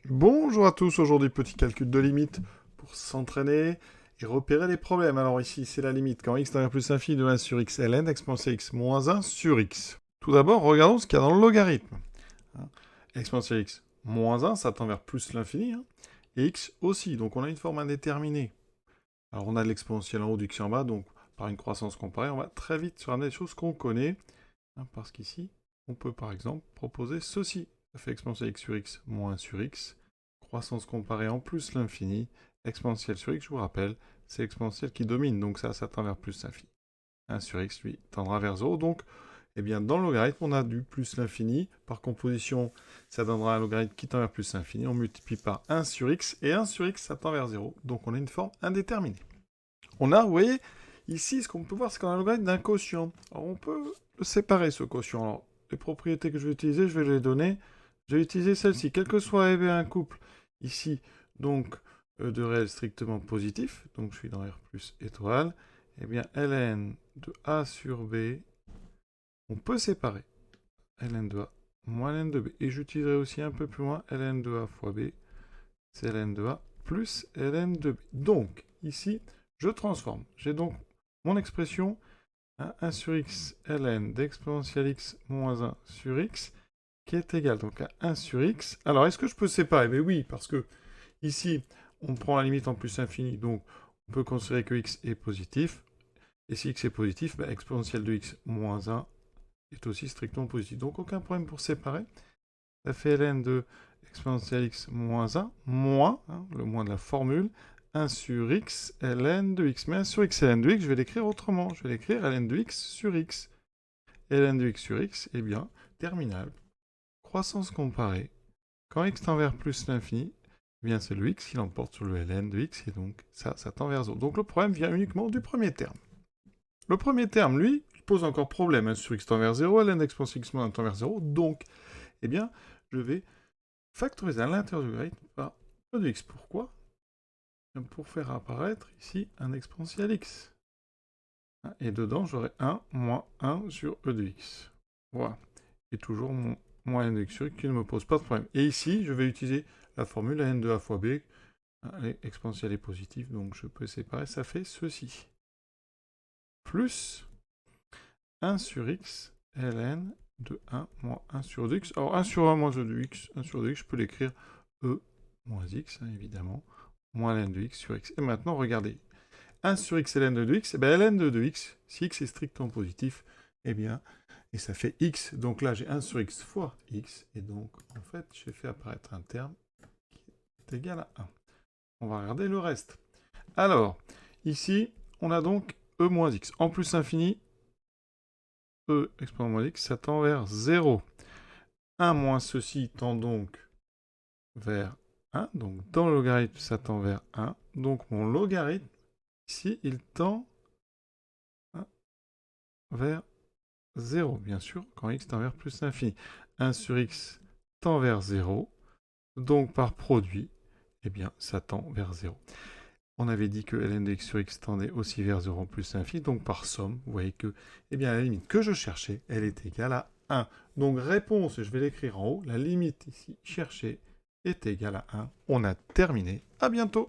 Bonjour à tous, aujourd'hui petit calcul de limite pour s'entraîner et repérer les problèmes. Alors ici c'est la limite quand x tend vers plus l'infini de 1 sur x ln exponentielle x moins 1 sur x. Tout d'abord regardons ce qu'il y a dans le logarithme. Hein. Exponentielle x moins 1 ça tend vers plus l'infini, hein, et x aussi, donc on a une forme indéterminée. Alors on a de l'exponentielle en haut du x en bas, donc par une croissance comparée on va très vite se ramener des choses qu'on connaît, hein, parce qu'ici on peut par exemple proposer ceci. Ça fait exponentielle x sur x moins 1 sur x. Croissance comparée en plus l'infini, exponentielle sur x, je vous rappelle, c'est l'exponentielle qui domine, donc ça tend vers plus l'infini. 1 sur x, lui, tendra vers 0, donc, eh bien, dans le logarithme, on a du plus l'infini, par composition, ça donnera un logarithme qui tend vers plus l'infini, on multiplie par 1 sur x, et 1 sur x, ça tend vers 0, donc on a une forme indéterminée. On a, vous voyez, ici, ce qu'on peut voir, c'est qu'on a un logarithme d'un quotient. Alors, on peut le séparer, ce quotient. Alors, les propriétés que je vais utiliser, je vais les donner. Je vais utiliser celle-ci. Quel que soit E un couple, ici, donc, de réel strictement positif, donc je suis dans R plus étoile, eh bien, ln de A sur B, on peut séparer ln de A moins ln de B. Et j'utiliserai aussi un peu plus loin ln de A fois B, c'est ln de A plus ln de B. Donc, ici, je transforme. J'ai donc mon expression 1 sur x ln d'exponentielle x moins 1 sur x qui est égal donc à 1 sur x. Alors, est-ce que je peux séparer? Mais oui, parce que ici, on prend la limite en plus infini, donc on peut considérer que x est positif. Et si x est positif, bah, exponentielle de x moins 1 est aussi strictement positif. Donc, aucun problème pour séparer. Ça fait ln de exponentielle x moins 1, moins, hein, le moins de la formule, 1 sur x ln de x. Mais 1 sur x ln de x, je vais l'écrire autrement. Je vais l'écrire ln de x sur x. Ln de x sur x, eh bien, terminal, croissance comparée. Quand x tend vers plus l'infini, eh bien c'est le x qui l'emporte sur le ln de x, et donc ça tend vers 0. Donc le problème vient uniquement du premier terme. Le premier terme, lui, il pose encore problème. 1 sur x tend vers 0, ln d'exponentielle x moins 1 tend vers 0, donc, eh bien, je vais factoriser à l'intérieur du logarithme par e de x. Pourquoi? Pour faire apparaître ici un exponentiel x. Et dedans, j'aurai 1 moins 1 sur e de x. Voilà. Et toujours mon moins n de x sur x qui ne me pose pas de problème. Et ici, je vais utiliser la formule n de a fois b. L'exponentiel est positif, donc je peux séparer. Ça fait ceci. Plus 1 sur x ln de 1 moins 1 sur 2x. Alors 1 sur 1 moins e de x, 1 sur 2x, je peux l'écrire e moins x, hein, évidemment, moins ln de x sur x. Et maintenant, regardez. 1 sur x ln de 2x, et bien ln de 2x, si x est strictement positif, eh bien, et ça fait x. Donc là, j'ai 1 sur x fois x, et donc, en fait, j'ai fait apparaître un terme qui est égal à 1. On va regarder le reste. Alors, ici, on a donc e moins x. En plus infini, e exponent moins x, ça tend vers 0. 1 moins ceci tend donc vers 1. Donc, dans le logarithme, ça tend vers 1. Donc, mon logarithme, ici, il tend vers 0, bien sûr, quand x tend vers plus l'infini. 1 sur x tend vers 0. Donc, par produit, eh bien, ça tend vers 0. On avait dit que ln de x sur x tendait aussi vers 0 en plus l'infini, donc par somme, vous voyez que, eh bien, la limite que je cherchais, elle est égale à 1. Donc réponse, je vais l'écrire en haut, la limite ici cherchée est égale à 1. On a terminé, à bientôt.